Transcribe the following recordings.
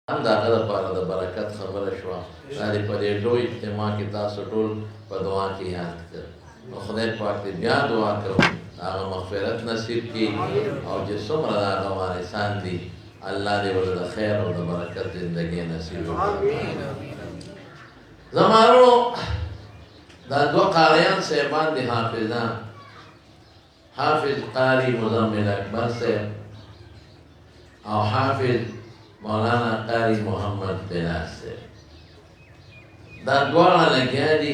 دا غره لپاره د برکت خبره شوه دا دې په دې لوی اجتماع کې تاسو ټول په دعا کې یاد کړ نو خدای پاک دې بیا دعا کوو هغه مغفرت نصیب کړي او چې څومره د هغه وارثان دي الله دې ورته د خیر او د برکت زندګي نصیب کړي زمارو دا دوه قاریان صاحبان دي حافظان حافظ قاری مزمل اکبر صاحب او حافظ مولانا قاری محمد بناس صاحب دا دواړه لګیا دي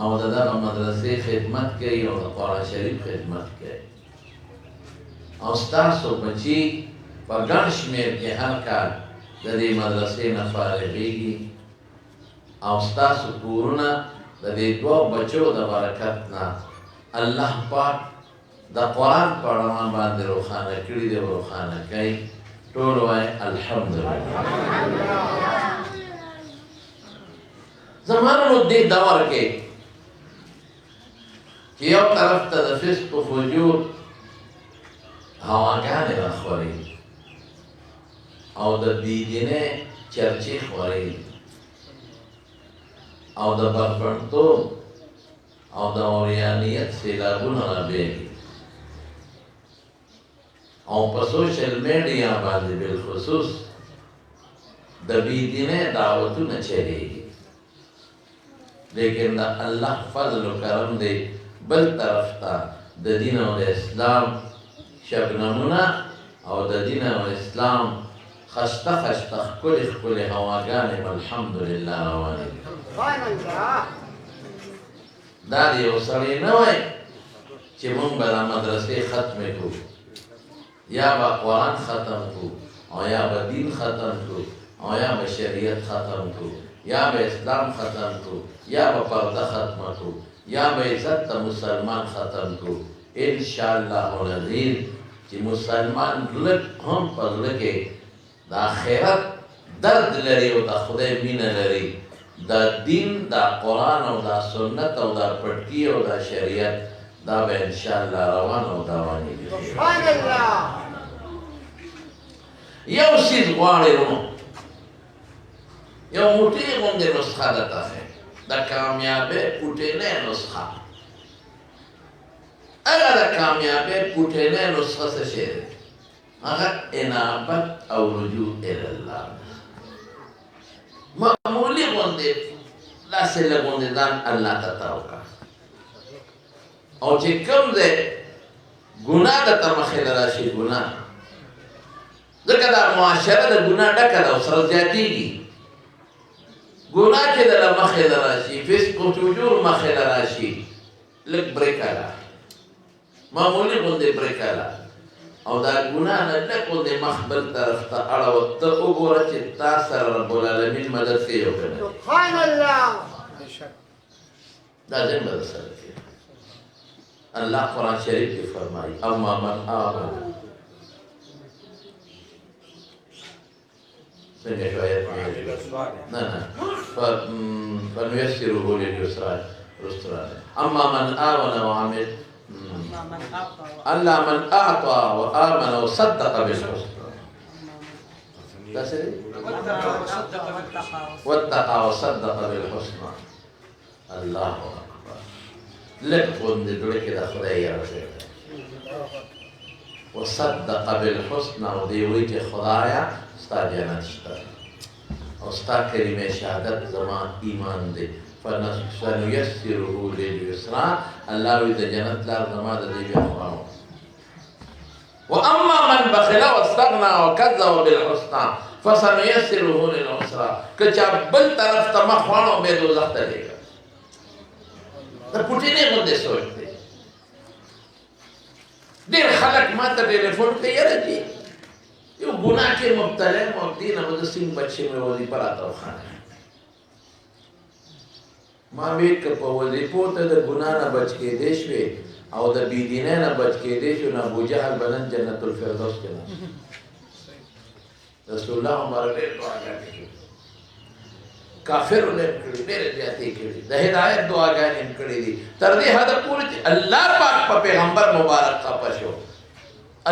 او د دغه مدرسې خدمت کوي او د قرآن شریف خدمت کوي او ستاسو بچي په ګڼ شمېر کې هر کال د دې مدرسې نه فارغېږي او ستاسو کورونه د دې دوه بچو د برکت نه الله پاک د قرآن په رڼا باندې روښانه کړي دي او روښانه کوي ټول وایي الحمدلله زمانو دې دور کې چې یو طرف ته د فسق و فجور هواګانې راخوري او د بېدینۍ چرچې خوري او د بربنډتوب او د اوریانیت سیلابونه رابېږي او په سوشل میډیا باندې بالخصوص د بېدینۍ دعوتونه چلیږي لیکن د الله فضل و کرم دی بل طرف ته د دین او د اسلام شبنمونه او د دین او اسلام خسته خسته ښکلې ښکلې هواګانې الحمدلله روانې دي دا د یو سړی نه وای چې موږ به دا مدرسې ختمې کړو یا به قرآن ختم کړو او یا به دین ختم کړو او یا به شریعت ختم کړو یا به اسلام ختم کړو یا به پرده ختمه کړو یا به عزت ته مسلمان ختم کړو انشاءالله العظیم چې مسلمان لږ هم په زړه کې د آخرت درد لري او د خدای مینه لري د دین د قرآن او د سنت او د پټکي او د شریعت دا به انشاءالله روان او دوانې وي یو څیز غواړې نو یو موټی غوندې نسخه درته ښیم د کامیابۍ پوټینۍ نسخه هغه د کامیابۍ پوټینۍ نسخه څه شی دی هغه انابت او رجوع الله معمولی غوندې داسې لږ غوندې ځان الله ته تاو کړه او چې کوم ځای ګناه درته مخې له راشي ګناه ځکه دا معاشره د ګناه ډکه ده او سره زیاتېږي ګناه چې دله مخې له راشي فسق و فجور مخې له راشي لږ برېکه ده معمولي غوندې برېکه ده او دا ګناه نه لږ غوندې مخ بل طرف ته اړوه ته وګوره چې تا سره رب العالمین مدد کوي او که نه سبحان الله دا ځای به درسره کوي الله قرآن شریف کې فرمایي اما من آمن څنګه شو آیت نه نه فنيسره لليسرى اما من آمن وعمل الا من اعطى وامن وصدق بالحسنى واتقى وصدق بالحسنى الله اكبر لكن دلوقتي كده خدای راځي وصدق بالحسنى ودي وجه خدایا ستا جنت شته او ستا کلمه شهادت زمان ایمان دی فنيسره لليسرى الله وی د جنت لار زما د دې بیا خوانو واما من بخل واستغنى وكذب بالحسنى فسنيسره للعسرى کچا بل طرف ته مخ خوانو به دوزخ ته لګا د پټینې باندې سوچ دی ډېر خلک ماته ټلیفون کوي یاره چې یو ګناه کې مبتلا یم او دین او د سیم بچې مې وظیفه راته وښانه ما وی که په وظیفو ته د ګناه نه بچ کېدی شوې او د بېدینۍ نه بچ کېدی شو نو ابوجهل به نن جنت الفردوس کې نه رسول الله مبارک ډېر دعاګانې کړي کافرو نه کړي ډېرې زیاتې کړي د هدایت دعاګانې هم کړي دي تر دې حده پورې چې الله پاک په پیغمبر مبارک خفه شو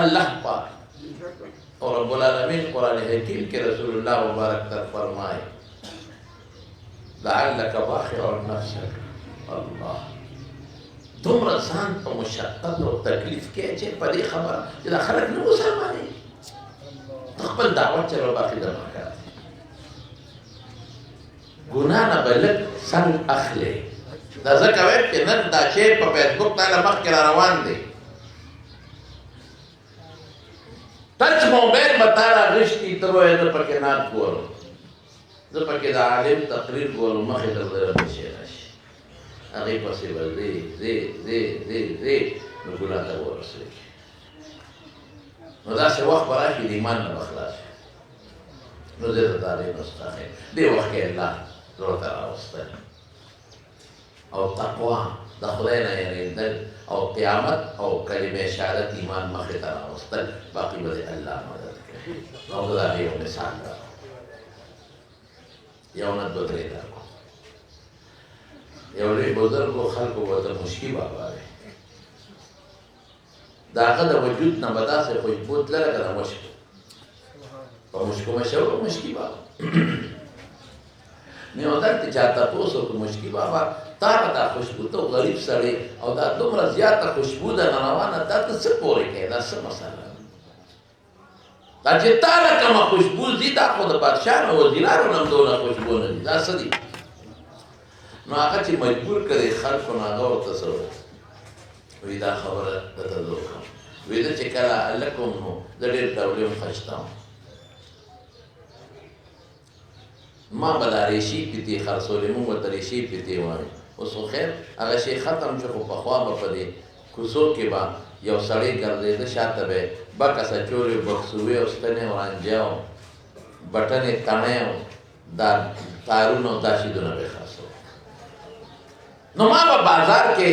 الله پاک اور رب العالمین قرآن حکیم کے رسول اللہ مبارک تر فرمائے لعلک باخع نفسک اللہ دومره ځان په مشقت او تکلیف کې چې په دې خبره چې دا خلک نه مسلمانې خپل دعوت چلو باقي دمه کوي ګناه نه به لږ سنګ اخلي دا ځکه وایم چې نن دا شی په فیسبوک تاله مخکې را روان دی ټچ موبایل به تا راغشتي ته به یې زه پکې نعت ګورم زه پکې د عالم تقریر ګورم مخې ته به راشي هغې پسې به ځې نو ګناه ته ورسېږي نو داسې وخت به راشي د ایمان نه به خلاص شي نو زه د تعلیم نسخه ښیم دې وخت کې الله زړه ته راوستل او تقوا د خدای نه یېرېدل او قیامت او کلمې شهادت ایمان مخې ته راوستل باقي به د الله مدد کوي او زه د هغې یو مثال درکړم یو نه دوه درې درکړم یو لوی بزرګو خلکو ورته مشکي بابا دی د هغه د وجود نه به داسې خوشبو تلله که د مشکو په مشکو مشهور مشکي بابا نو یو دلته چا تپوس وکړو مشکي بابا تا به دا خوشبو ته غریب سړی او دا دومره زیاته خوشبو ده روانه دا ته څه پورې کوې دا څه مسله دا چې تا له کومه خوشبو ځي دا خو د بادشاه نه وزیرانو نه هم دونه خوشبو نه دي دا څه دي نو هغه چې مجبور کړي خلکو نو هغه ورته څه وایي دا خبره درته زه وکړم وایي زه چې کله هلک وم نو زه ډېر ډولې هم خشته وم ما به دا ریشي پیتې خرڅولې مونږ ورته ریشي پیتې وایو اوس خو خیر هغه شی ختم شو خو پخوا به په دې کوڅو کې به یو سړی ګرځېده شاته به بکه سچولې بکسوې او ستنې او رانجه او بټنې تڼۍ او دا تارونه او دا شیدونه به خرڅول نو ما به بازار کې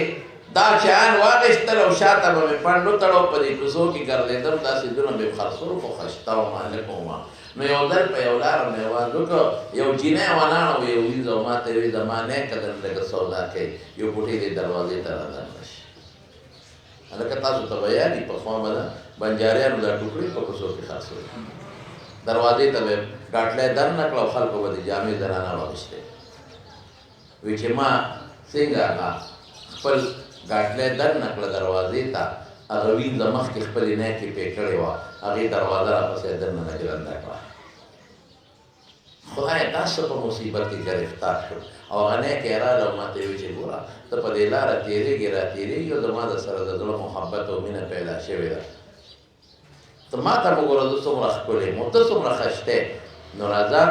دا شیان واخیستل او شاته به مې پنډو تړو په دې کوڅو کې ګرځېدم دا شیدونه به خرڅول خو خشته وم هلک وم نو یو ځل په یو لاره مې اواز وکړ یو جینۍ ولاړه وه یو ویز او ما ته یې ویل زما نیکه در لږه سودا کوي یو بوټی دې دروازې ته رادننه شي هلکه تاسو ته به یادي پخوا به ده بنجاریانو دا ټوکرې په کوڅو کې خرڅول دروازې ته به ګاټلی دننه کړه او خلکو به د جامې زنانه واخیستې وایي چې ما څنګه هغه خپل ګاټلی دننه کړه دروازې ته هغه وینځه مخکې خپلې نیکې پې کړې وه هغې دروازه راپسې دننه ګرنده کړه خدای دا څه په مصیبت کې ګرفتار شو او هغه نیکې راغله او ما ته یې ویل چې ګوره ته په دې لاره تېرېږې را تېرېږي او زما د سره د زړه محبت او مینه پیدا شوې ده ته ما ته مو ګوره زه څومره ښکلی یم او ته څومره ښه نو راځه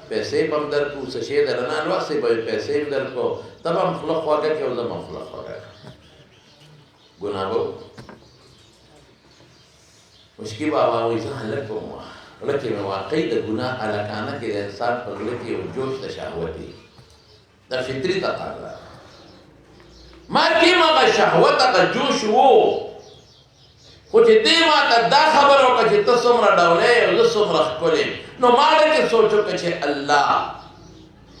پیسې به هم درکړو څه شی درنه لوستې به پیسې هم درکړو ته به هم خوله خوږه کړې او زه به هم خوله خوږه کړم ګناه به مشکي بابا وایي زه هلک وم زړه کې مې واقعي د ګناه هلکانه کې د انسان په زړه کې یو جوش د شهوت وي دا فطري تقاضا ما کې هغه شهوت هغه جوش و خو چې دې ما ته دا خبره وکړه چې ته څومره ډولۍ او زه څومره ښکلی نو ما ډېر سوچ وکړه چې الله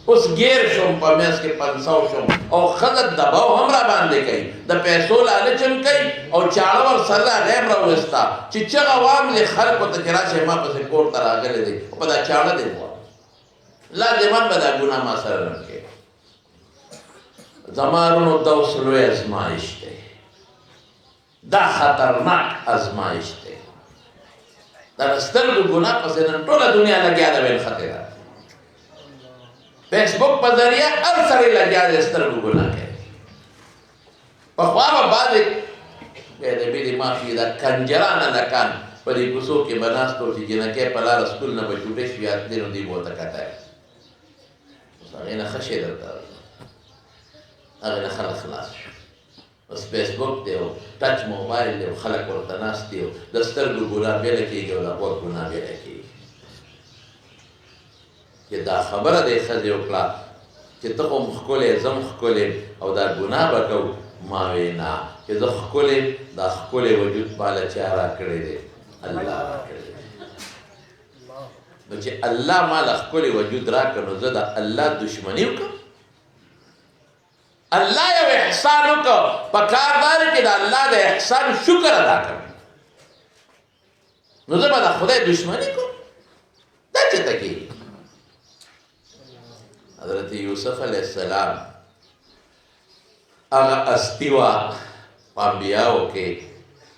اوس ګیر شوم په میز کې پنسو شوم او ښځه دباو هم را باندې کوي د پیسو لالچ هم کوي او چاړه ورسره غیب راوسته چې چغه واملې خلکو ته چې راشئ ما پسې کور ته راغلی دی په دا چاړه دی ووایه لازمان به دا ګناه ما سره نه کوي زما وروڼو دا اوس لوی ازمایش دی دا خطرناک ازمایش دی دا د سترګو ګناه پسې نن ټوله دنیا لګیا ده ویل خطره فیسبوک په ذریعه هر سړی لګیا دی سترګو ګناه کوي پخوا به بعضې بېادبي دې معاف وي دا کنجران هلکان په دې کوڅو کې به ناست و چې جنکۍ په لاره سکول نه به چوټې شوي دی نو دوی به ورته کتل اوس هغې نه ښه شی درته هغې نه خلک خلاص شو اوس فیسبوک دی او ټچ موبایل دی او خلک ورته ناست دي او د سترګو ګناه بېله کېږي او د غوږ ګناه بېله کېږي چې دا خبره دی ښځې وکړه چې ته خو م ښکلی زه م ښکلی او دا ګناه به کوو ما وی نه چې زه ښکلی دا ښکلی وجود ماله چا راکړی دی الله راکړی دی نو چې الله ماله ښکلی وجود راکړه نو زه د الله دشمني وکړم الله یو احسان وکړه په کار دا دی چې د الله د احسان شکر ادا کړم نو زه به د خدای دشمني کوم دا چېرته کېږي حضرت یوسف علیه السلام هغه هستي وه په انبیاو کې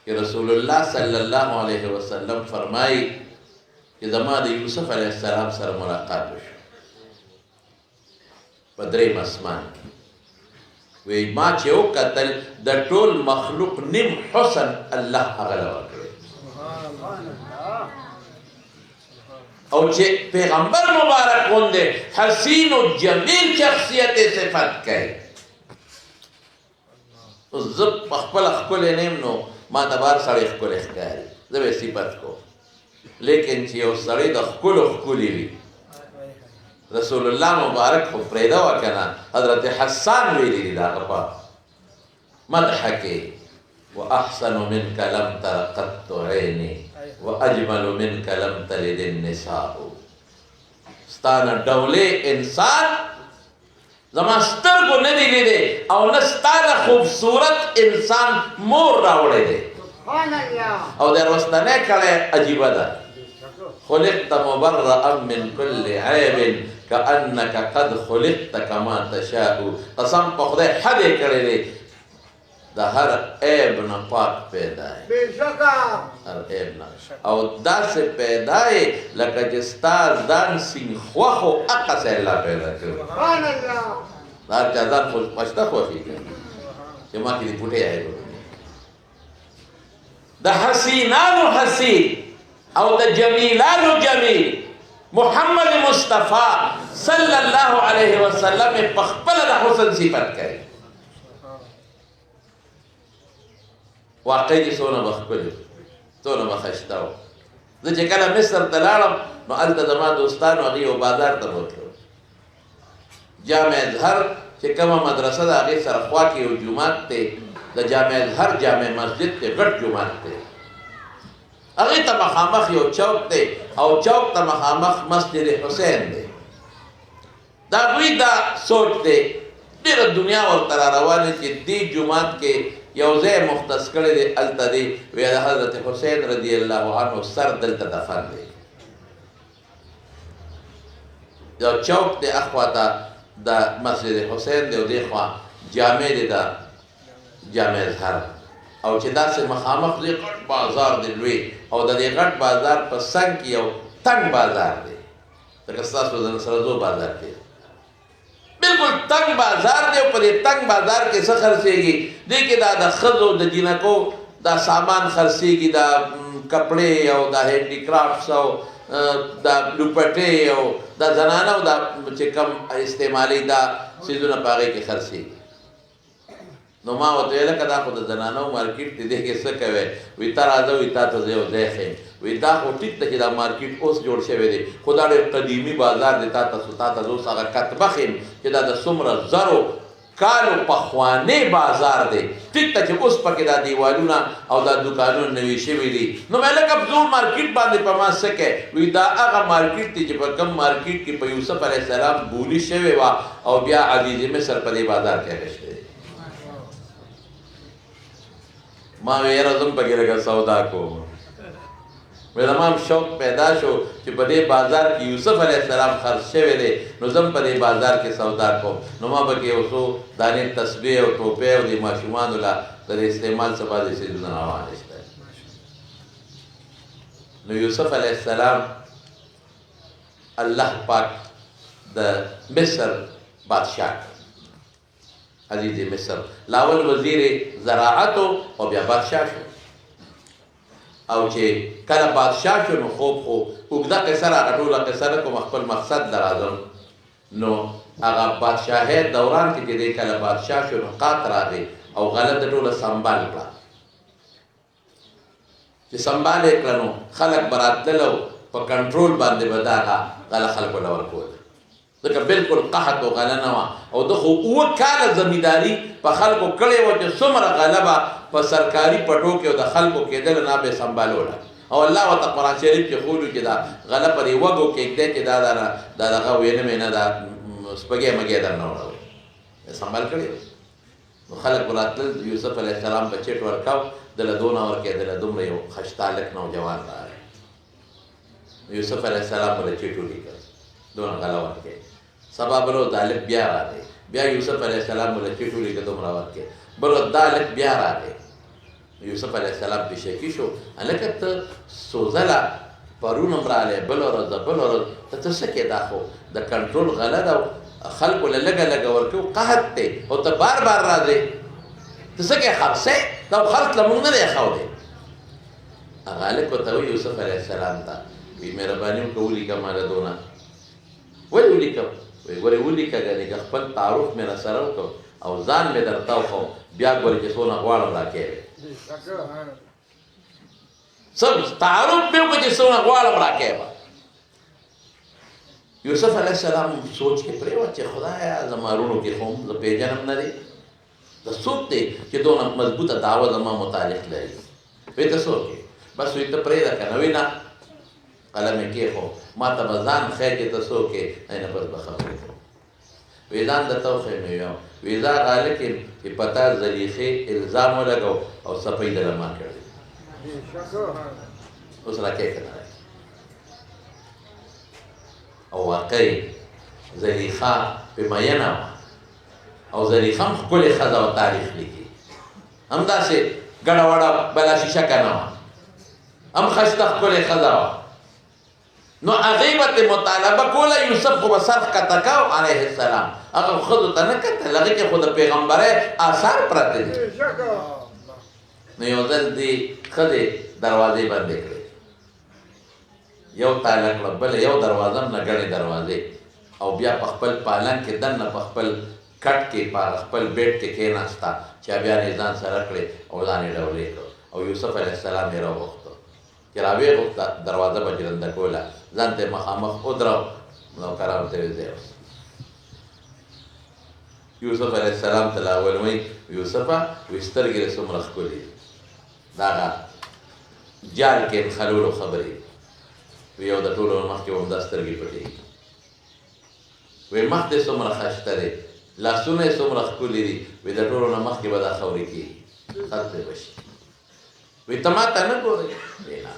چې رسول الله صلی الله علیه وسلم فرمایي چې زما د یوسف علیه السلام سره ملاقات وشو په درېیم اسمان کې وی ما چې وکتل د ټول مخلوق نیم حسن الله هغه له ورکړی او چې پیغمبر مبارک غوندې حسین و جمیل شخصیت صفت کوي اوس زه په خپله ښکلی نه یم نو ما ته به هر سړی ښکلی ښکاري زه به یې صفت کوم لیکن چې یو سړی د ښکلو ښکلي وي رسول الله مبارک خو پرېږده وه که نه حضرت حسان ویلي دي د هغه په مدحه کې واحسن منك لم تر قط عیني واجمل منك لم تلد النساء ستا نه ډولې انسان زما سترګو نه دي لیدی او نه ستا نه خوبصورت انسان مور راوړی دی او د رستنی کړی عجیبه ده خلقت مبرأ من كل عیب كأنك قد خلقت كما تشاء قسم په خدای حد یې کړی دی د هر عیب نه پاک پیدا یې هر عیب نه او داسې پیدا یې لکه چې ستا ځان سین خوښ و هغسې الله پیدا کړی د هر چا ځان خو پشته خوښېږي چې ما کې دې پوټې عیب د حسینانو حسین او د جمیلانو جمیل محمد مصطفی صلی الله علیه وسلم په خپله د حسن صفت کوي واقعي څونه به ښکلي څونه به ښایسته و زه چې کله مصر ته لاړم نو هلته زما دوستانو هغې یو بازار ته بوتلو جامع اظهر چې کومه مدرسه ده هغې سره خوا کې یو جومات دی د جامع اظهر جامع مسجد دی غټ جومات دی هغې ته مخامخ یو چوک دی او چوک ته مخامخ مسجد حسین دی د هغوی دا سوچ دی ډېره دنیا ورته را روانه چې دې جومات کې یو ځای مختص کړی دی هلته دی وی د حضرت حسین رضی الله عنه سر دلته دفن دی یو چوک دی اخوا ته د مسجد حسین دی او دې خوا جامع دی د جامع اظهر او چې داسې مخامخ دی غټ بازار دی لوی او د دې غټ بازار په څنګ کې یو تنګ بازار دی لکه ستاسو د نصرځو بازار کې بالکل تنګ بازار دی او په دې تنګ بازار کې څه خرڅېږي دې کې دا د ښځو د جینکو دا سامان خرڅېږي دا کپړې او دا هینډي کرافټس او دا لوپټې او دا زنانه او دا چې کم استعمالي دا څیزونه په هغې کې خرڅېږي نو ما ورته ویل که دا خو د زنانو مارکیټ دی دې کې څه کوی وي ته راځه وي تا ته زه یو ځای ښیم وي دا خو ټیک ته چې دا مارکیټ اوس جوړ شوی دی خو دا ډېر قدیمي بازار دی تا ته زه اوس هغه کتبه ښیم چې دا د څومره زرو کالو پخوانی بازار دی ټیک ته چې اوس پکې دا دیوالونه او دا دوکانونه نوي شوي دي نو مې لکه زور مارکیټ باندې په ما څه کوې وي دا هغه مارکیټ دی چې په کوم مارکیټ کې په یوسف علیه السلام بولي شوې وه او بیا عزیز مصر په دې بازار کې هغه شوی دی ما وی یاره زم پکې لږه سودا کوم وی زما هم شوق پیدا شو چې په دې بازار کې یوسف علیه السلام خرڅ شوی دی نو زم په دې بازار کې سودا کوم نو ما پکې یو څو دانې تسبیح او ټوپۍ او د ماشومانو له د استعمال څخه بعضې څیزونه راوانیستل نو یوسف علیه السلام الله پاک د مصر بادشاه عزیز مصر لاول وزیر زراعت او بیا بادشاه شو او چې کله بادشاه شو نو خوب خو اوږده قصه راغله ټوله قصه نه کوم خپل مقصد ته راځم نو هغه بادشاهۍ دوران کې چې دی کله بادشاه شو نو قات راغی او غلط ټوله سنبال کړه چې سنبال یې کړه نو خلک به راتلل او په کنټرول باندې به دا هغه غله خلکو له ورکول ځکه بالکل قحط او غله نه وه او ده خو اووه کاله زمینداري په خلکو کړې وه چې څومره غله به په سرکاري پټو کې او د خلکو کېدله نه به یې سنبالوله او الله ورته قرآن شریف کې ښودلو چې دا غله پر یې وږو کېږدی چې دا دغه وینه مې نه دا سپږی مږی در نه وړوئ سنبال کړې نو خلک به راتلل یوسف علیه السلام به چټ ورکاو دله دونه ورکېدله دومره یو خشته هلک نوجوان راغی یوسف علیه السلام ورته چټ ولیکل دونه غلا ورکړې سبا بلو د الف بیا راغی بیا یوسف علیه السلام ورته چټ ولیکل دومره ورکړې بلو د الف بیا راغی یوسف علیه السلام پې شکي شو هلکه ته سوزله پرون هم راغلی بل ورځ بل ورځ ته څه کې دا خو د کنټرول غله ده خلکو له لږه لږه ورکوي قحط دی او ته بار بار راځې ته څه کې خرڅې دا خرڅ له موږ نه دی ښودی هغه هلک ورته وایي یوسف علیه السلام ته وي مهرباني وکړه ولیکه ماله دونه ولې ولیکم وایي ګورې ولیکه ګنې که خپل تعارف مې را سره وکړ او ځان مې درته وښو بیا ګورې چې څونه غواړم راکوې سب تعارف مې وکړه چې څونه غواړم راکوې به یوسف علیه السلام سوچ کې پرېوت چې خدایه زما وروڼو کې خو زه پېژنم نه دی دا څوک دی چې دونه مضبوطه دعوه زما متعلق لري وایي ته څوک یې بس وایي ته پرېږده که نه وایي نه قلم یې کېښو ما ته به ځان ښیه چې ته څوک یې نه بس به خبرې کوم وایي ځان درته وښیم یو وایي زه هغه هلک یم چې په تا زلیخې الزام ولګو او صفۍ دله ما کړې اوس راکې که نه او واقعي زلیخا په مینه وه او زلیخا هم ښکلې ښځه او تاریخ لیکي همداسې ګډه وډه بله شیشکه نه وه هم ښایسته ښکلې ښځه وه نو هغې به ترې مطالبه کوله یوسف خو به سر ښکته کو علیه السلام هغه ښځو ته نه کتل هغې کې خو د پیغمبرۍ آثار پراته دي نو یو ځل دې ښځې دروازې بندې کړې یو تاله کړه بله یو دروازه هم نه ګڼې دروازې او بیا په خپل پالنګ کې دننه په خپل کټ کې په خپل بیډ کې کېناسته چې بیا یې ځان سره کړې او ځان یې ډولې کړ او یوسف علیه السلام یې راوغوښته چې راویې غوښته دروازه به جرنده کوله ځان ته یې مخامخ ودرو نوکران ورته ویې ځای یوسف علیه السلام ته لا اول وایي یوسفه وایي سترګې دې څومره ښکلې دي دا هغه جال کې نښلولو خبرې وی یو د ټولو مخکې به هم دا سترګې پټېږي وی مخ دې څومره ښایسته دی لاسونه یې څومره ښکلي دي وی د ټولو نه مخکې به دا خبرې کېږي خط دې به شي وی ته ما ته نه ګورې وی نه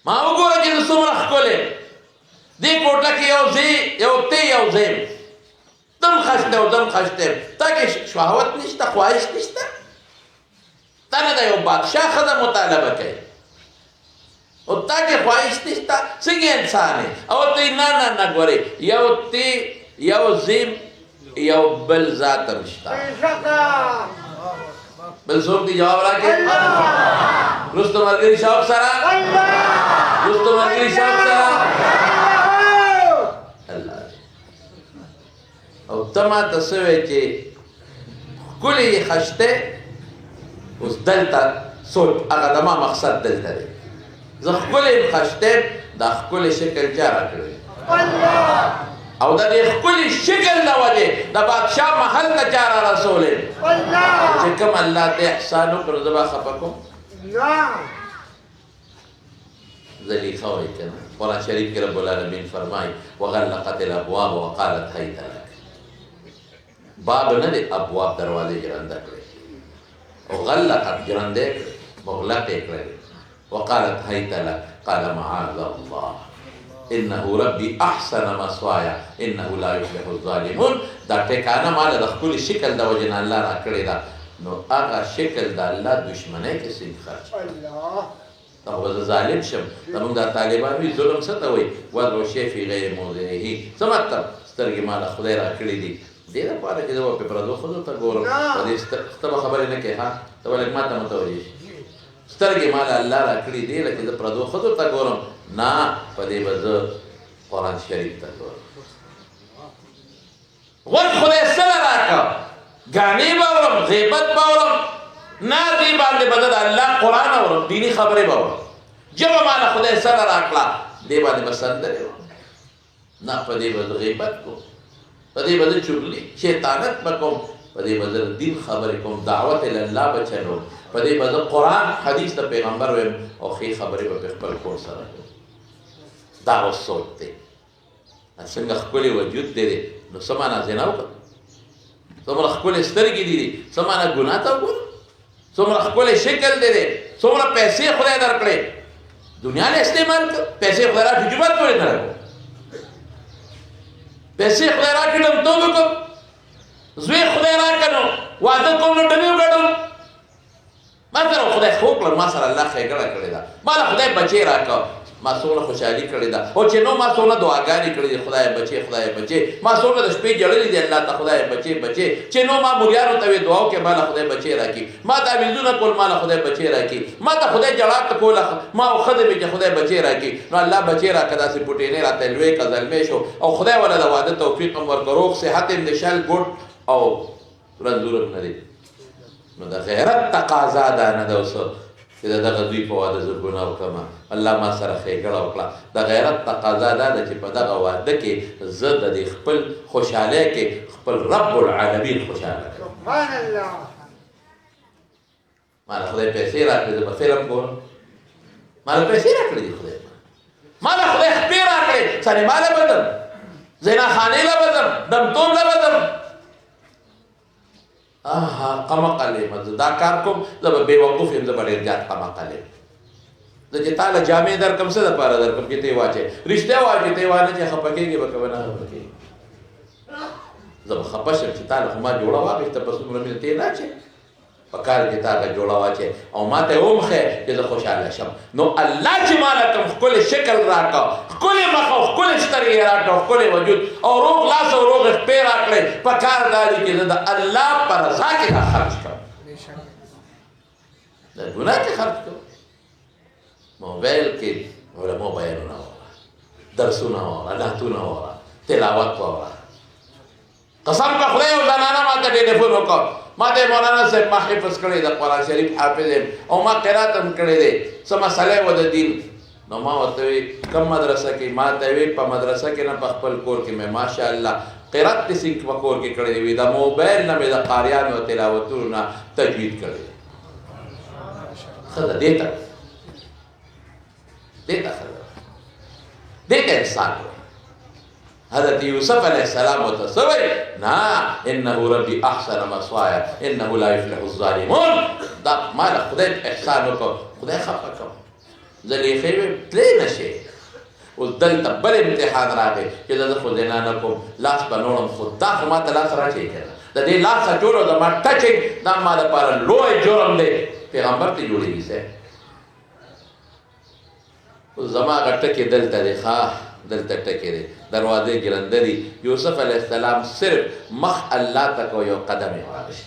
ما وګوره چې زه څومره ښکلی دې کوټه کې یو زی یو تی یو زیم دم ښایسته او دم ښایسته یم تا کې شهوت نشته خواهش نشته تا نه د یو بادشاه ښځه مطالبه کوي او تا کې خواهش نشته څنګه انسان یې او ته نه نه نه ګورې یو تی یو زیم یو بل ذات هم شته بل څوک دې جواب راکړي رستم ملګري شوق سره رستم ملګري شوق سره الله او ته ما ته څه وایې چې ښکلې یې خشته اوس دلته سوچ هغه زما مقصد دلته دی زه ښکلی یم خشته یم دا ښکلی شکل چا راکړی او د دې ښکلي شکل د وجې د بادشاه محل ته چا را رسولی چې کوم الله ته احسان وکړو زه به خفه کوم زلیخا وایي که نه قرآن شریف کې رب العالمین فرمایي وغلقت الابواب وقالت هیت لک باب نه دی ابواب دروازې جرنده کړې او غلقت جرنده کړې مغلقې کړې وقالت هيت لك قال معاذ الله انه ربي احسن مثواي انه لا يفلح الظالمون دا ټکانه مال د خپل شکل د وجه نه الله را کړی دا نو هغه شکل د الله دشمنی کې سین خرج الله دا زه ظالم شم زموږ د طالبان وي ظلم څه ته وایي وضع شی فی غیر موضعه څه مطلب سترګې مال خدای را کړی دي دې لپاره چې زه به په پردو ښځو ته ګورم په دې ته به خبرې نه کوې ها ته به لږ ما ته متوجه شي سترګې مال الله را کړي دي لکه زه پردو ښځو ته ګورم نه په دې به زه قرآن شریف ته ګورم غوږ خدای سره راکړه ګانې به اورم غیبت به اورم نه دې باندې به زه د الله قرآن اورم دیني خبرې به اورم ژبه ماله خدای سره راکړه دې باندې به سندرې اورم نه په دې به زه غیبت کوم په دې به زه چغلي شیطانت به کوم په دې به زه دین خبرې کوم دعوت الله به چلوم په دې به زه قرآن حدیث د پیغمبر ویم او ښې خبرې به په خپل کور سره کوم دا اوس سوچ دی څنګه ښکلی وجود دی نو څه معنا زنا وکړه څومره ښکلې سترګې دي څه معنا ګناه ته وګوره څومره ښکلی شکل دی څومره پیسې خدای درکړې دنیا له استعمال کړ پیسې خدای راکړي جومات پورې نه راکړو پیسې خدای راکړي لمتوب وکړو زوی خدای راکړ نو واده کوم نو ډبې وګټم ما سره خدای خو کړل ما سره الله ښېګړه کړې ده ما له خدای بچی راکړ ما څومره خوشحالي کړې ده او چې نو ما څومره دعاګانې کړې دي خدای بچی ما څومره د شپې ژړلې دي الله ته خدای بچی چې نو ما مریانو ته وې دعا وکړې ما له خدای بچی راکړي ما تعویذونه کول ما له خدای بچی راکړي ما ته خدای جړات کوله ما وښځې مې چې خدای بچی راکړي نو الله بچی راکړه داسې پوټینې راته لوی که زلمی شو او خدای وله د واده توفیق هم ورکړ روغ صحت هم د شل ګوټ او رنځور هم نه دی نو د غیرت تقاضا دا نه ده اوس چې د دغه دوی په واده زه ګناه وکړم الله ما سره ښېګړه وکړه د غیرت تقاضا دا ده چې په دغه واده کې زه د دې خپل خوشحالۍ کې خپل رب العالمین خوشحاله کړم سبحان الله ما له خدای پیسې راکړې زه به فلم ګورم ما له پیسې راکړې دي خدای ما له خدای خپې راکړې سینما له به ځم زیناخانې له به ځم دمتوب له به ځم قمقل یم زه دا کار کوم زه به بېوقوف یم زه به ډېر زیات قمقل یم زه چې تا له جامې درکړم څه دپاره درکړم چې ته یې واچوې رښتیا وایه چې ته یې وانه چې خفه کېږې به که به نه خفه کېږې زه به خفه شم چې تا له خو ما جوړه واخېسته په څومره مینه ته یې نه اچوې په کار کې تا هغه جوړه واچوې او ما ته یې ومښې چې زه خوشحاله شم نو الله چې ما له کوم ښکلی شکل راکړه ښکلې مخ او ښکلې سترګې یې راکړه او ښکلی وجود او روغ لاس او روغې خپې راکړې په کار دا دي چې زه د الله په رضا کې دا خرج کړم د ګناه کې خرج کړم موبایل کې علماء بیانونه واوره درسونه واوره نعتونه واوره تلاوت واوره قسم په خدای او زنانه ما ته ټلیفون وکړ ما ته مولانا صاحب ما حفظ کړی د قرآن شریف حافظ یم او ما قرات هم کړی دی څه مسئله و د دین نو ما ورته وی کم مدرسه کې ما ته وی په مدرسه کې نه په خپل کور کې مې ماشاءالله قرات دې په کور کې کړی دی د موبایل نه مې د قاریانو او تلاوتونو نه تجوید کړی خدا دیتا انسان حضرت یوسف علیہ السلام وتصوی نا انہو ربی احسن مسوایا انہو لا یفلح الظالمون دا مالا خدای احسانو کو خدای خفا کو زلیخی میں تلے نشے اس دل تبل امتحان راگے کہ دا خود زنانا کو لاس بنوڑم خود دا خماتا لاس راچے کرنا دا دی لاس جوڑو دا ما ٹچنگ دا مالا پارا لوئے جورم دے پیغمبر تی جوڑی گی سے زمان اگر ٹکی دل تا دے خواہ دل تا ٹکی دے دروازے گرندری یوسف علیہ السلام صرف مخ اللہ تک و یو قدم واقش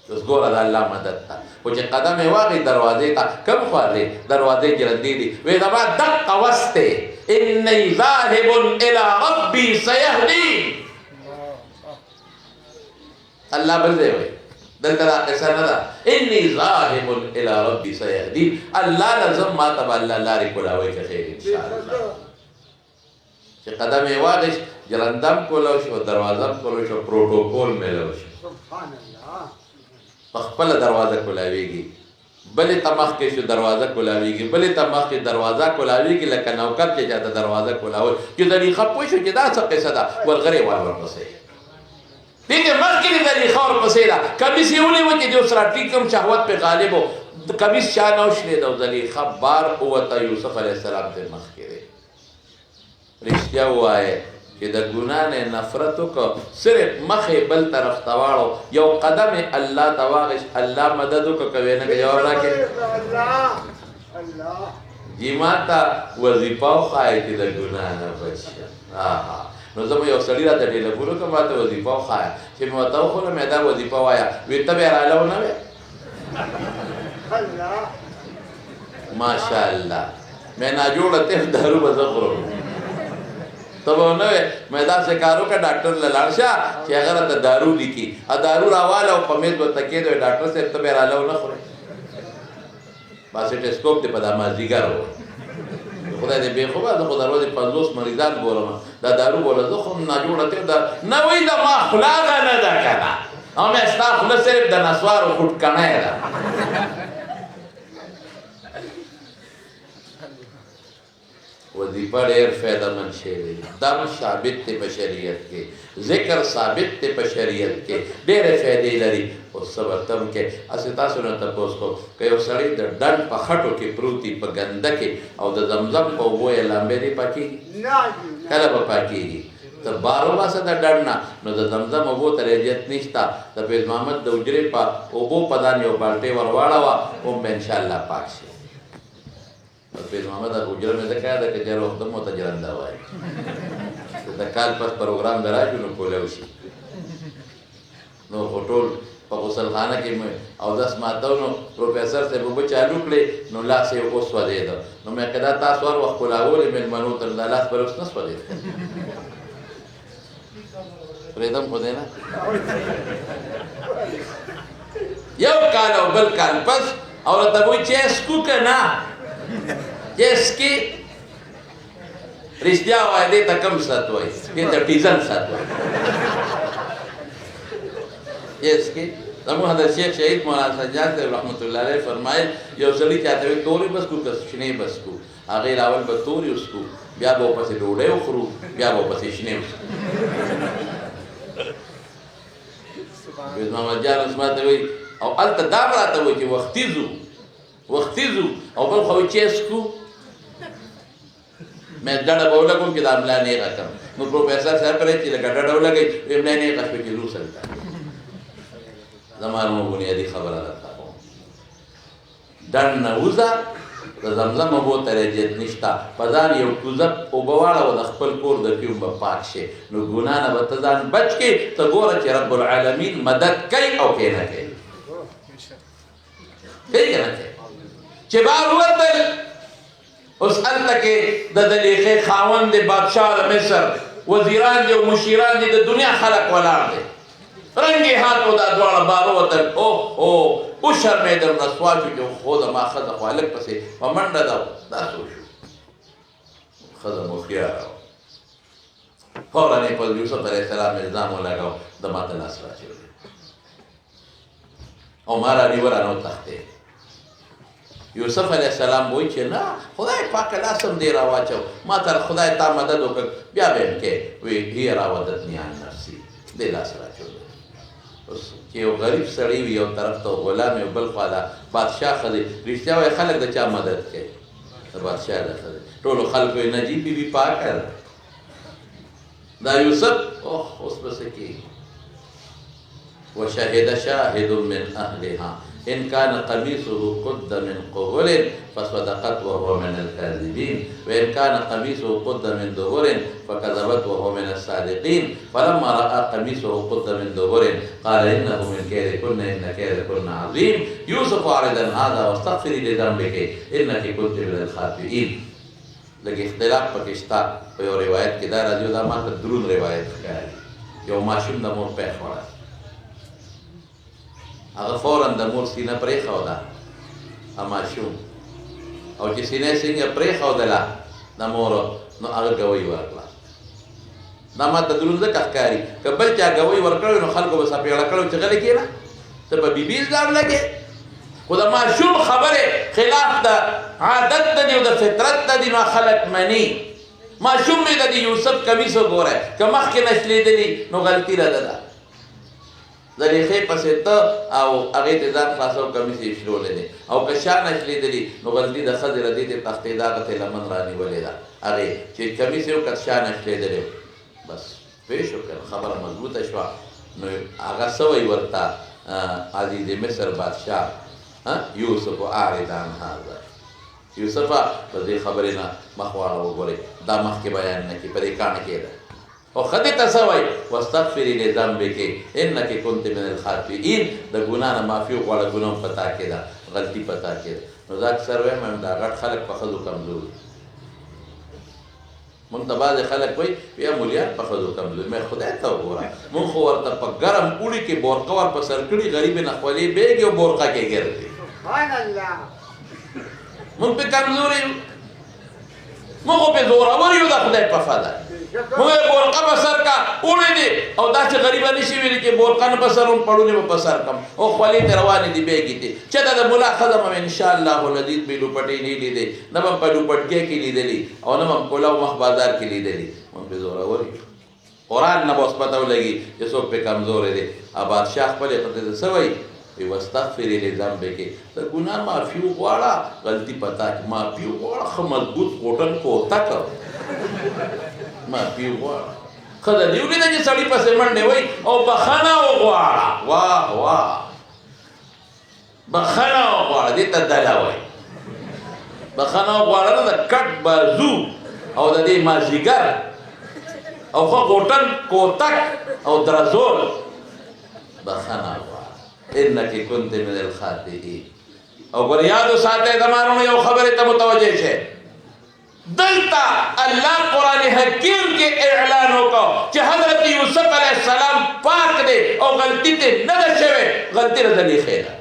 اس گورا دا اللہ مدد تا وچے قدم واقعی دروازے تا کم خواہ دے دروازے گرندی دی وی دبا دق وستے انی ذاہب الى ربی سیہدی اللہ بلدے ہوئے دل تلا قصہ ندا انی ذاہب الى ربی سیہدی اللہ لازم ما تبا اللہ لاری کلاوی کے خیر انشاءاللہ چه قدم واقش جلندم کلوش و دروازم کلوش و پروٹوکول ملوش مخبل دروازہ کلاوی گی بلی تمخ کے شو دروازہ کلاوی گی بلی تمخ کے دروازہ کلاوی گی لکن نوکر کے جاتا دروازہ کلاوی جو دلیخہ پوشو جدا سا قصہ دا والغری والور پسے دیکھیں مخی دی دلیخہ اور پسے دا کمیس یولی وچی جو سراٹی کم شہوت پہ غالب ہو کمیس شانوش لے دا دلیخہ بار قوتا یوسف علیہ السلام سے مخ کے دے رشتیا ہوا ہے کہ دا گناہ نے نفرتو کو صرف مخ بل طرف تواڑو یو قدم اللہ تواغش اللہ مددو کو کوئینا کہ جواب راکے جی ماتا وظیفاو خواہی کہ دا گناہ نا بچیا نو زمو یو سڑی را تا ڈیلے بولو کہ ماتا وظیفاو خواہی چی موتاو خونو میں دا وظیفاو آیا ویتا بیر آلاو نوے ماشاءاللہ میں ناجوڑتے دارو بزخرو تب انہوے میدان سے کارو کا ڈاکٹر للارشا چی اگر تا دارو لکی دارو راوالا و پمیز و تکید و ڈاکٹر سے ابتا بیر آلاو نخورے باسی ٹیسکوپ تے پدا مازدیگر ہو خدا دے بے خوبا دا خدا رو دے 50 مریضان بولا ما دا دارو بولا دا خود ناجوڑتے دا نوی دا ما خلاغا ندا کنا ہمیں استا خلا صرف دا نسوار و خود کنے دا وظیفه ډېر فایدهمند شی دی دم ثابت دی په شریعت کې ذکر ثابت دی په شریعت کې ډېرې فایدې لري اوس څه به تم کې هسې تاسو نه تپوس کوم که یو سړی د ډنډ په خټو کې پروت وي په ګنده کې او د زمزم په اوبو یې لامبې دی پاکېږي کله به پاکېږي ته بار وباسه د ډنډ نه نو د زمزم اوبو ته رجعت نشته د فیض محمد د حجرې په اوبو په دان یو بالټۍ ور واړوه هم به انشاءالله پاک شي فیض محمد حجره مې ځکه یاده که جر وختم ورته جرنده وایي د کال پس پروګرام به راشو نو پولی وشي نو خو ټول په غسلخانه کې مې اودس ماتو نو پروفیسر صاحب اوبه چالو کړې نو لاس یې وسوځېده نو مې که دا تاسو هر وخت کولاولې مېلمنو ته دا لاس به اوس نه سوځېده پرېږدم خو دی نه یو کال او بل کال پس او راته وایي چې اسکو که نه چې رښتیا وایي دې ته کم ست وایي دې ته ټیزن ست وایي چې زموږ حضرت شیخ شهید مولانا سجاد صاحب رحمت الله علیه فرمایل یو سړي چاته وایي تورې بس کو که شنې بس کو هغې راول به تورې وسکو بیا به ورپسې ډوډۍ وخورو بیا به ورپسې شنې وسکو فیض محمد جان اوس ماته وایي او هلته دا به راته وایي چې وختي ځو او بل خو چې اسکو مې ډډه به ولګوم چې دا ملا نیغه کړم نو پروفیسر صاحب پرې چې لکه ډډه ولګئ ویې ملا نیغه شوې چې لو سلته زما نو بنیادي خبره درته کوم ډنډ نه وځه د زمزم اوبو ته رجعت نشته په ځان یو کوزه اوبه واړوه د خپل کور د پیوم به پاک شي نو ګناه نه به ته ځان بچ کړې ته ګوره چې رب العالمین مدد کوي او که نه کوي کوي که نه کوي چې بار ووتل اوس هلته کې د زلیخې خاوند دی بادشاه د مصر وزیران دي او مشیران دي د دنیا خلک ولاړ دی رنګې هاتو دا دواړه بار ووتل وشرمېدل رسوا شو چې خو زما ښځه خو هلک پسې په منډه ده داسې وشو ښځه مو هوښیاره وه فورا یې په یوسف علیه السلام الزام ولګاو د ما ته لاس راچولی او ما رانیوه رانه وتښتېد یوسف علیه السلام وایي چې نه خدای پاک لاس هم دې راواچو ما ته خدای تا مدد وکړ بیا به یې کې وی هي راودتني عن نفسي دې لاس راچولی اوس چې یو غریب سړی وي یو طرف ته غلام یو بل خوا ده بادشاه ښځې رښتیا وایي خلک د چا مدد کوي د بادشاه د ښځې ټولو خلکو یې نجیب بیبي پاکه ده دا یوسف اوس به څه کېږي وشهد شاهد من اهلها ان كان قميصه قد من قبل فصدقت وهو من الكاذبين وان كان قميصه قد من دبر فكذبت وهو من الصادقين فلما راى قميصه قد من دبر قال انه من كيدكن ان كيدكن عظيم يوسف اعرض عن هذا واستغفري لذنبك انك كنت من الخاطئين لکه اختلاف پکې شته په یو روایت کې دا راځي دا ما ته دروند روایت ښکاري یو ماشوم د مور پېښ وړه هغه فورا د مور سینه پرېښوده ماشوم او چې سینه یې څنګه پرېښودله د مورو نو هغه ګوۍ ورکړه دا ما ته دروند ځکه ښکاري که بل چا ګوۍ ورکړی نو خلکو به څپېړه کړی چې غلی کښېنه ته په بیبي الزام لګې خو د ماشوم خبرې خلاف د عادت د دي او د فطرت د دي نو خلک مني ماشوم مې د دې یوسف کمیس وګوری که مخکې نه شلېدلي نو غلطي رده ده زلیخې پسې ته او هغې ته ځان خلاصو کمیس یې شلولی دی او که شا نه شلېدلي نو غلطي د ښځې ردې ته تښتېده هغه ته لمن رانیولې ده هغې چې کمیس یې وکړ شا نه شلېدلی بس پوه شو که خبره مضبوطه شوه نو هغه څه وایي ورته عزیز مصر بادشاه یوسف اعرض عن هذا یوسفه په دې خبرې نه مخ واړه وګورئ دا مخکې بیان نه کړي په دې کاڼه کې ده او ښځې ته څه وایي واستغفري لذنبک انک کنت من الخاطئین د ګناه نه معافي وغواړه ګناه هم په تا کې ده غلطي په تا کې ده نو دا اکثر وایم دا غټ خلک په ښځو کمزور دي مونږ ته بعضې خلک وایي بیا مولیان په ښځو کمزور مې خدای ته وګوره مونږ خو ورته په ګرم اوړي کې بورقه ور په سر کړي غریب نه خولې بیګې او بورقه کې ګرځي مونږ پې کمزور یو مونږ خو پې زورور یو د خدای په فضل موږ بورقه په سر کا وړې دي او دا چې غریبه نشي ویلي چې بورقه نه په سر هم پړونې به په سر کم او خولې ته روانې دي بیګې دي چې دا د ملا ښځه به انشاءالله العزیز به لوپټې نه لیدې نه به په لوپټکۍ کې لیدلي او نه به کولا او مخ بازار کې لیدلي موږ پرې زورور یو قرآن نه به اوس پته ولګي چې څوک پرې کمزوری دی او بادشاه خپلې ښځې ته څه وایي وی واستغفري لذنبک د ګناه معافي وغواړه غلطي پتا کې معافي وغواړه ښه مضبوط غوټن کوتک معافي وغواړه ښځه دې ولیده چې سړي پسې منډې وایي او بخښنه وغواړه واه واه بخښنه وغواړه دې ته دله وایي بخښنه وغواړه نه د کټ بازو او د دې مازدیګر او ښه غوټن کوتک او درزول بخښنه وغواړه انکی کنت من الخاطئین او ګور یاد وساته زمانو یو خبره ته متوجه شه دلتا الله قرآن حکیم کې اعلان وکړ چې حضرت یوسف علیه السلام پاک دی او غلطی ته نه ده شوې غلطی رضلی خیره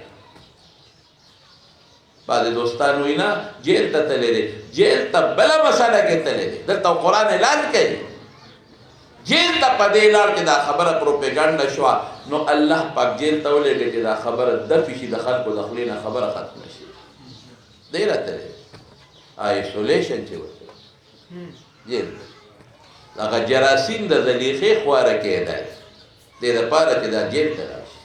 بعض دوستان وینا جیل ته تللی دی جیل ته بله مسله کې تللی دی دلته قرآن اعلان کوي جیل ته په دې لار کې دا خبره پروپیګانډا شوه نو الله پاک جیل ته ولېږي چې دا خبره دفع شي د خلکو د خولې نه خبره ختمه شي دی راته آیسولیشن چې ورته جیل هغه جراثیم د زلیخې خواره کېدی دې دپاره چې دا جیل ته راشي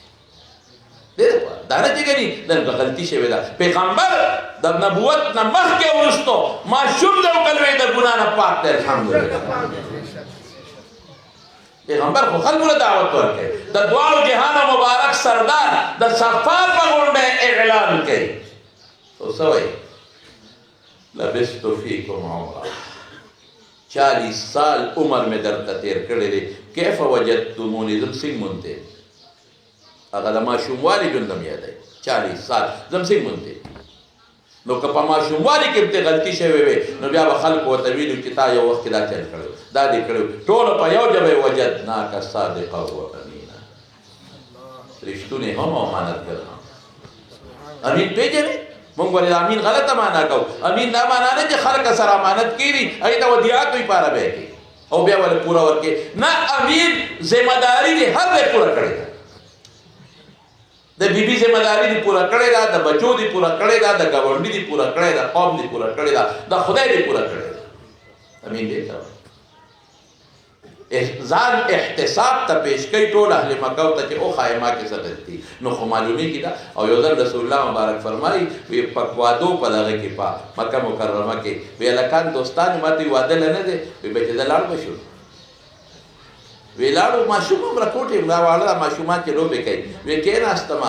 دې دپاره دا نه چې ګني دلته غلطي شوې ده پیغمبر د نبوت نه مخکې وروستو ماشوم دی او کلمې د ګناه نه پاک دی الحمدلله پیغمبر خو خلکو له دعوت ورکوي د دواړو جهانو مبارک سردار د سفر په غونډه اعلان کوي او څه وایي لبثت فیکم عمرا 40 سال عمر مې درته تېر کړی دی کیف وجدتمونی زم څنګه مونته هغه د ماشوموالي ژوند م یادوي 40 سال زم څنګه مونته نو که په ماشوموالي کې به غلطي شوې وي نو بیا به خلکو ورته ویلي چې تا یو وخت کې دا چل کړی دا دې کړی ټولو په یو ژبه یې وجدناک صادقا و امینا رښتونی هم او امانتګر هم امین پېژنې موږ ولې امین غلطه معنا کوو امین دا معنا نه چې خلک سره امانت کړي هغې ته ودیعات وي پاره به یې کوي او بیا ولې پوره ورکړي نه امین ذمه داري دې هر ځای پوره کړې ده د بیبي ذمہ داري دې پوره کړې ده د بچو دې پوره کړې ده د ګاونډي دې پوره کړې ده قوم دې پوره کړې ده د خدای دې پوره کړې ده امین دې ته ځان احتساب ته پیش کوي ټول اهل مکه ته چې او خایما کې څه غلطي نو خو معلومیږي دا او یو ځل رسول الله مبارک فرمایي وی پکوادو په دغه کې په مکه مکرمه کې وی لکان دوستان ماته واده نه دي وی به چې لاړ بشو ویلاړو ماشوم هم راکوټې ملا واړه ماشومان چې لوبې کوي وی کېناستم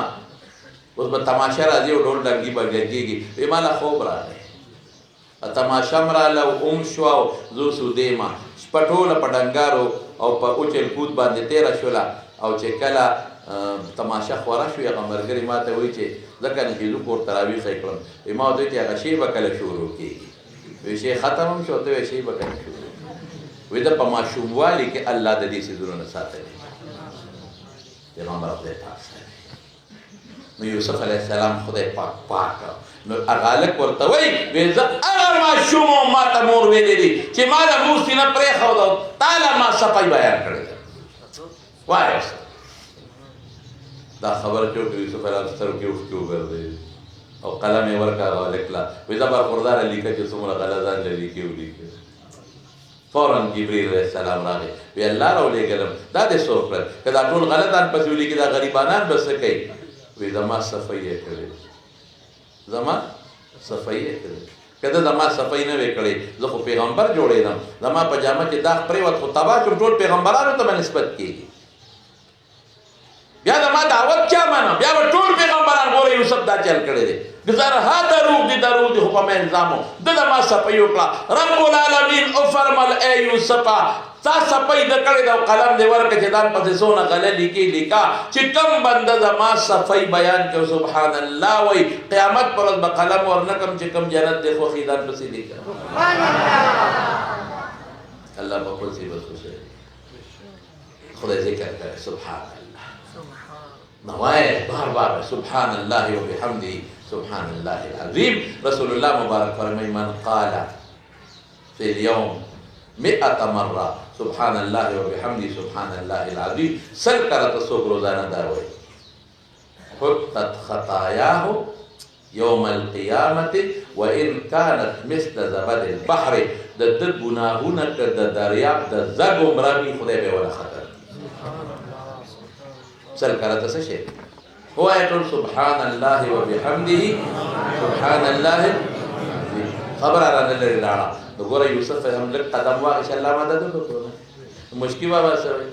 اوس به تماشه راځي او ډول ډنګي به ګرځېږي وی ماله خوب راغی تماشه م راله اوم شوه او زه سودېمه شپه ټوله په ډنګارو او په اوچل کود باندې تېره شوله او چې کله تماشه خوره شو هغه ملګري ما ته وایي چې ځکه نه چې زه کور ته راویښی کړم وی ما ورته وایي چې هغه شی به کله شروع کېږي وی شی ختم هم شو ته وایي شی به کله شروع وی د په ماشوموالي کې الله د دې څیزونو نه ساتلی پیغمبر خدای پاک ساتي نو یوسف علیه السلام خدای پاک پاک نو هغه هلک ورته وایي وی زه هغه ماشوم وم ما ته مور ویلی دي چې ما د مور سینه پرېښوده او تا له ما صفی بیان کړې ده وایه دا خبره چې وکړه یوسف علیه السلام کې اوښکې وګرځېدې او قلم یې ورکړه هغه هلک له وی زه برخورداره لیکه چې څومره غله ځان له لیکې ولیکه فوراً جبریل علیه السلام راغی وی الله راولېږلم دا دې څوک کړل که دا ټول غلطان پسې ولیکي دا غریبانان به څه کوي وی زما صفی یې کړې زما صفی یې کړې که ده زما صفی نه وی کړې زه خو پیغمبر جوړېدم زما په جامه کې داغ پرېوت خو تباه شوم ټول پیغمبرانو ته به نسبت کېږي بیا زما دعوت چا منم بیا به ټول پیغمبران ګوره یوسف دا چل کړی دی زرها دروغ دي دروغ دي خو په مې الزامو ده د ما صفی وکړه رب العالمین وفرمل ای یوسفه تا صفی د کړې ده او قلم دې ورکړه چې ځان پسې څونه غله لیکي لیکه چې کم بنده زما صفی بیان کړو سبحان الله وایي قیامت پر ورځ به قلم ورنکړم چې کم جنت دې خوښي ځان پسې لیکه الله به خپل صفت خوښوي خدای ذکر کوي سبحان الله نوائے بار بار سبحان اللہ و بحمدہ سبحان اللہ العظیم رسول اللہ مبارک فرمائی من قال فی اليوم 100 مرة سبحان الله وبحمده سبحان الله العظيم. 100 کرته څوک روزانه دا وایي. حطت خطاياه يوم القيامة وإن كانت مثل زبد البحر. د ده ګناهونه که د دریاب د زګ عمره وي خدای به ولا خطر کړي. 100 کرته څه شی ووایه ټول سبحان الله وبحمده سبحان الله. خبره رانه لرې لاړه. نو ګوره یوسف هم لږ قدم واخیست الله مدد وکړو. مشکي بابا څه وایي؟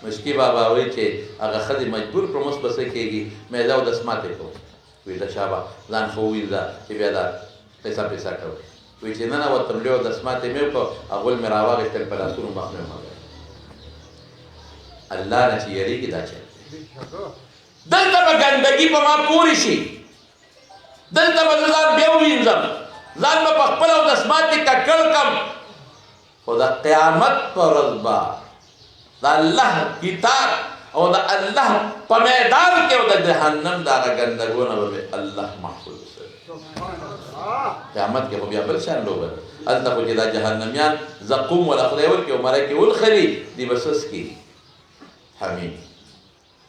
مشکي بابا وایي چې هغه ښځې مجبور کړم اوس به څه کېږي میده او دسماتې کوو. وایي ته شابه ځان خو ووینځه چې بیا دا پیسه پیسه کوي. وایي چې ننوتم لې او دسماتې مې وکړو هغول مې راواخېستل په لاسونو مخ مې ومږل. الله نه چې یېرېږي دا چل دلته به ګندګي په ما پورې شي. دلته به زه ځان بیا ووینځم ځان به په خپله او دسماتې ککړ کړم. خو د قیامت په ورځ به د الله کتاب او د الله په میدان کې او د جهنم د هغه ګندګونه به مې الله محفوظ وساتي. قیامت کې خو بیا بل شان لوبه ده. هلته خو چې دا جهنمیان زقوم ولا خدای ورکړي او مرکې ولخلي دي به څه څکي حمیم.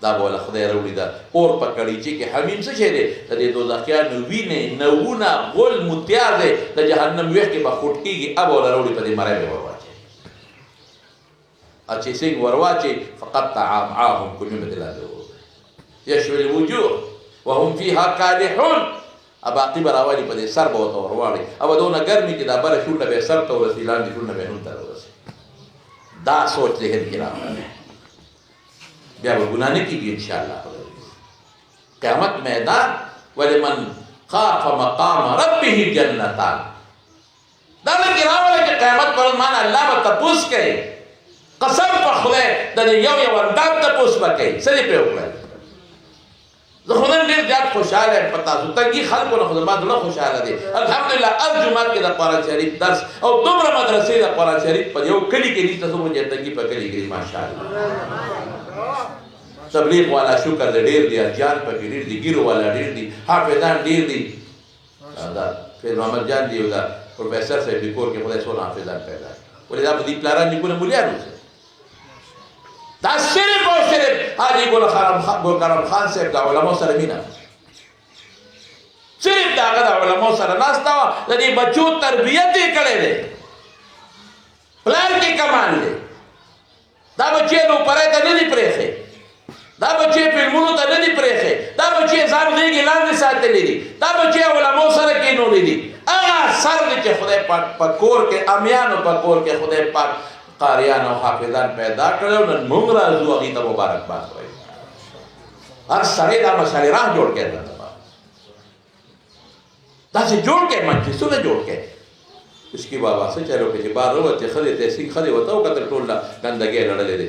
دا به ولا خدای راوړي دا اور په کړیچي کې حمیم څه شی دی؟ د دې دوزخیانو وینې نوونه غول متیار دی د جهنم ویښ کې به خوټ کېږي اب ولا راوړي په دې مری به ورواچي. چې څنګه ورواچي فقطع امعاهم کلمه دلاله یشوي الوجوه وهم فيها کالحون. باقي به راولي په دې سر به ورته ورواړي او دونه ګرمي کې دا بره شونډه به سر ته ورسي لاندې شونډه به هم ته ورسي. دا سوچ ذهن کې راغلی بیا به ګناه نه کېږي انشاءالله. قیامت میدان ولمن خاف مقام ربه جنتان. دا لکې راولی چې قیامت پر ورځ مانه الله به تپوس کوي. قسم په خدای د دې یو یو اندام تپوس به کوي څه دې پرې وکړل. زه خو نن ډېر زیات خوشحاله یم په تاسو تنګي خلکو نه خو زما زړه خوشحاله دی الحمدلله. هر جومات کې د قرآن شریف درس او دومره مدرسې د قرآن شریف په یو کلي کې نشته څومره چې تنګي په کلي کې ماشاءالله. تبلیغ والا شکر دی ډېر دی اجیان پکې ډېر دي ګیرو والا ډېر دي حافظان ډېر دي. دا فیض محمد جان دی او دا پروفیسر صاحب د کور کې خدای څونه حافظان پیدا کړي. ولې دا په دې پلاران نیکونه مولیانو څه دا صرف او صرف حاجی ګل کرم خان صاحب د علماء سره مینه صرف د هغه د علماء سره ناسته وه د دې بچو تربیت یې کړی دی. پلار کې کمال دی. دا بچې لوپری ته نه دي پرېښې. دا بچې فلمونو ته نه دي پرېښې. دا بچې ځان غېږې لاندې ساتلي دي. دا بچې علماو سره کېنولي دي. هغه اثر دی چې خدای پاک په کور کې امیانو په کور کې خدای پاک قاریان او حافظان پیدا کړل. نن موږ راځو هغې ته مبارکباد وایو. هر سړی دا مسالې راه جوړ کړی ده. داسې جوړ کړی مجلسونه جوړ کړی. مشکي بابا څه چلو کړي چې بار ووتې ښځې ته سینګ ښځې ورته وکتل ټول ګندګۍ لړلې دی.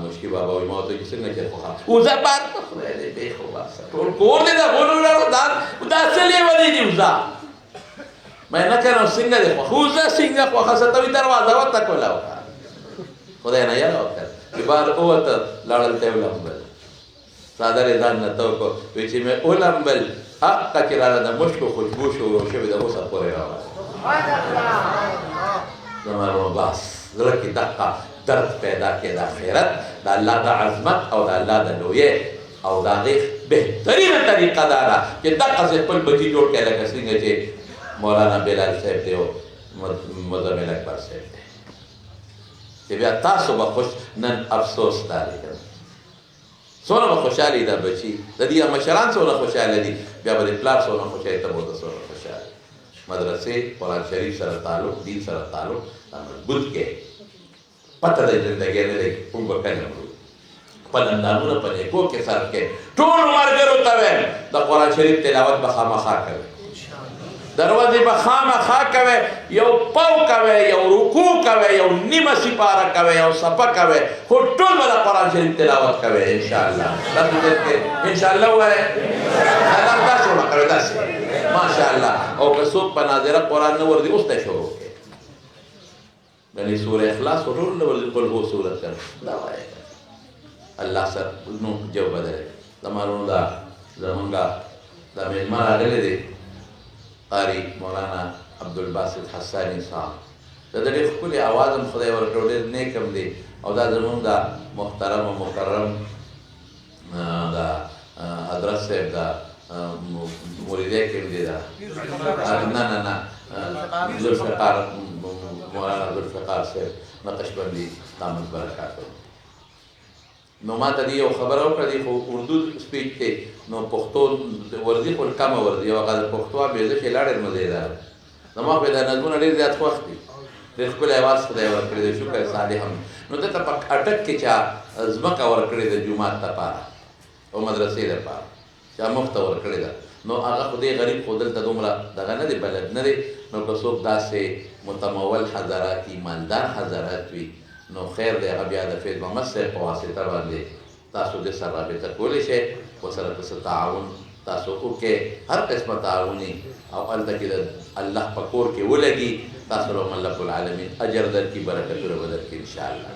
مشکي بابا وایي ما ورته وایي چې څنګه چې خوښه وزه بار ته خدای دی بېخ وباسه ټول کور دی د غولو لړو دا څه لیونې دي وزه ما نه کړم څنګه دی خوښه وزه څنګه خوښه څه ته وایي دروازه ورته کوله وکړه خدای نه یاره وکړه چې بار ووته لاړل ته یې ولمبل څادر یې ځان نه ته وکړو وایي چې مې ولمبل حقه چې راله د مشکو خوشبو شروع شوې د اوسه پورې راغله زما ورو بس زړه کې دقه درد پیدا کې د آخرت د الله د عظمت او د الله د لویۍ او د هغې بهترینه طریقه دا ده چې دقسې خپل بچي جوړ کړی لکه څنګه چې مولانا بلال صاحب دی او مزمل اکبر صاحب دی چې بیا تاسو به خوش نن افسوس دا دی څونه به خوشحالي دا بچي د دې مشران څونه خوشحاله دي بیا به د پلار څونه خوشحالي ته به ورته څونه خوشحاله مدرسې قرآن شریف سره تعلق دین سره تعلق دا مضبوط کې پته د زندګۍ نه دی موږ به کله وکړو خپل اندامونه په نیکو کې سر کې ټولو ملګرو ته وایم د قرآن شریف تلاوت به خامخا کوئ دروازې به خامخا کوئ یو پاو کوئ یو رکوع کوئ یو نیمه سپاره کوئ یو صفه کوئ خو ټول به د قرآن شریف تلاوت کوئ انشاءالله داسې ځای کې انشاءالله ووایئ الله داسې ونه کوئ داسې ماشاءالله او که څوک په ناظره قرآن نه ورځي اوس ته شروع کړئ یعنی سورہ اخلاص ټول قل هو سورہ سره دا وایي الله سره نو جو بدل زمانو دا زمونږه دا مېلمه راغلی دی قاری مولانا عبدالباسط حسانی صاحب د ډېر ښکلي اواز هم خدای ورکړی ډېر نیک هم دی او دا زمونږ د محترم او مکرم د حضرت صاحب د مریدی کې هم دی نه ذوالفقار مولانا ذوالفقار صاحب نقشبندي دامت برکاتو نو ما ته دې یو خبره وکړه دې خو اردو سپیچ دی نو پښتو ورځي خو کمه ورځي او هغه د پښتو بېزه چې لا ډېر مزېدار زما خو دا نظمونه ډېر زیات خوښ دي ډېر ښکلی اواز خدای ورکړی دی شکر صالح هم نو دته په اټک کې چا ځمکه ورکړې ده جومات دپاره او مدرسې دپاره چا مفته ورکړې ده نو هغه خو دې غریب خو دلته دومره دغه نه دی بلد نه دی نو که څوک داسې متمول حضرات ایماندار حضرات وي نو خیر دی هغه بیا د فیض محمد صاحب په واسطه باندې تاسو دې سره رابطه کولی شئ ورسره که څه تعاون تاسو وکړئ هر قسمه تعاوني او هلته کې د الله په کور کې ولګي تاسو له الله رب العالمین اجر درکړي برکتونه به درکړي انشاءالله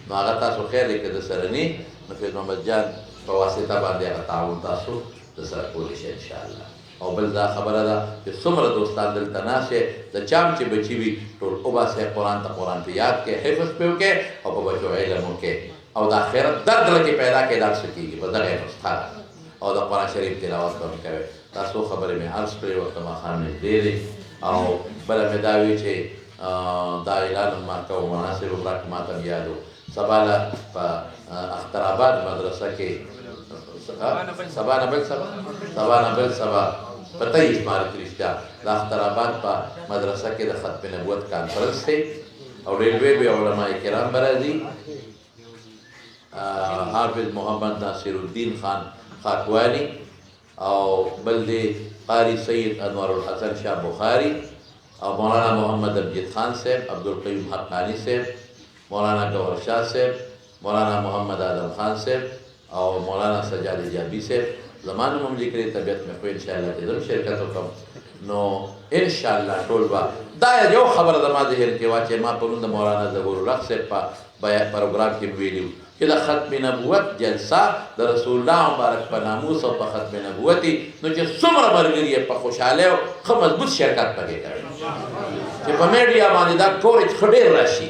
نو هغه تاسو خیر دی که د سره نه نو فیض محمد جان په واسطه باندې هغه تعاون تاسو د سره کولی شئ انشاءالله او بل دا خبره ده چې څومره دوستان دلته ناست شئ د چا هم چې بچي وي ټول وباسئ قرآن ته قرآن په یاد کې حفظ پې وکړئ او په بچو علم وکړئ او د آخرت درد له کې پیدا کړئ دا څه کېږي په دغه نسخه ده او د قرآن شریف تلاوت به مې کوئ دا څو خبرې مې عرض کړې وخت ماښام نږدې دی او بله مې دا وي چې دا اعلان ما کوو مناسب هم راکړي ما ته م یاد و سبا له په اخترآباد مدرسه کې سبا نه بل سبا په 23 مارچ رښتیا د اخترآباد په مدرسه کې د ختم نبوت کانفرنس دی او ډېر لوی علما کرام به راځي حافظ محمد ناصر الدین خان خاکوانی او بل دی قاری سید انور الحسن شاه بخاری او مولانا محمد امجد خان صاحب عبدالقیوم حقانی صاحب مولانا گوهر شاه صاحب مولانا محمد آدم خان صاحب او مولانا سجاد جابی صاحب زمانه هم لیکلي طبیعت مې خو انشاءالله چې زه شرکت وکړم نو انشاءالله ټول به دا یو خبره زما ذهن کې وه چې ما پرون د مولانا ظهور الحق صاحب په پروګرام کې ویلي چې د ختم نبوت جلسه د رسول الله مبارک په ناموس او په ختم نبوت نو چې څومره ملګري یې په خوشحالۍ او ښه مضبوط شرکت پکې کوي چې په میډیا باندې دا کوریج ښه ډېر راشي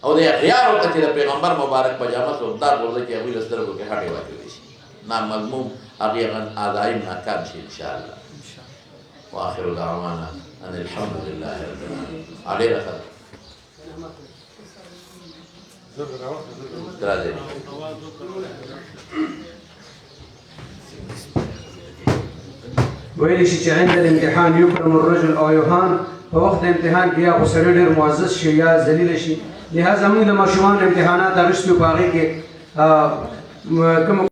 او د اغیارو ته چې د پیغمبر مبارک په جامه سوبدار غورځي چې هغوی له سترګو کې هټې واچولی شي نامضموم هغې عزایم ناکام شي انشاءالله واخر دعوانا ان الحمد لله رب العالمین ډېره ښه راځئ ویلی شي چې عند الامتحان یکرم الرجل او یهان په وخت د امتحان کې یا خو سړی ډېر معزز شي یا ذلیل شي لهذا موږ د ماشومانو امتحانات هغه شپې په هغې کې کوم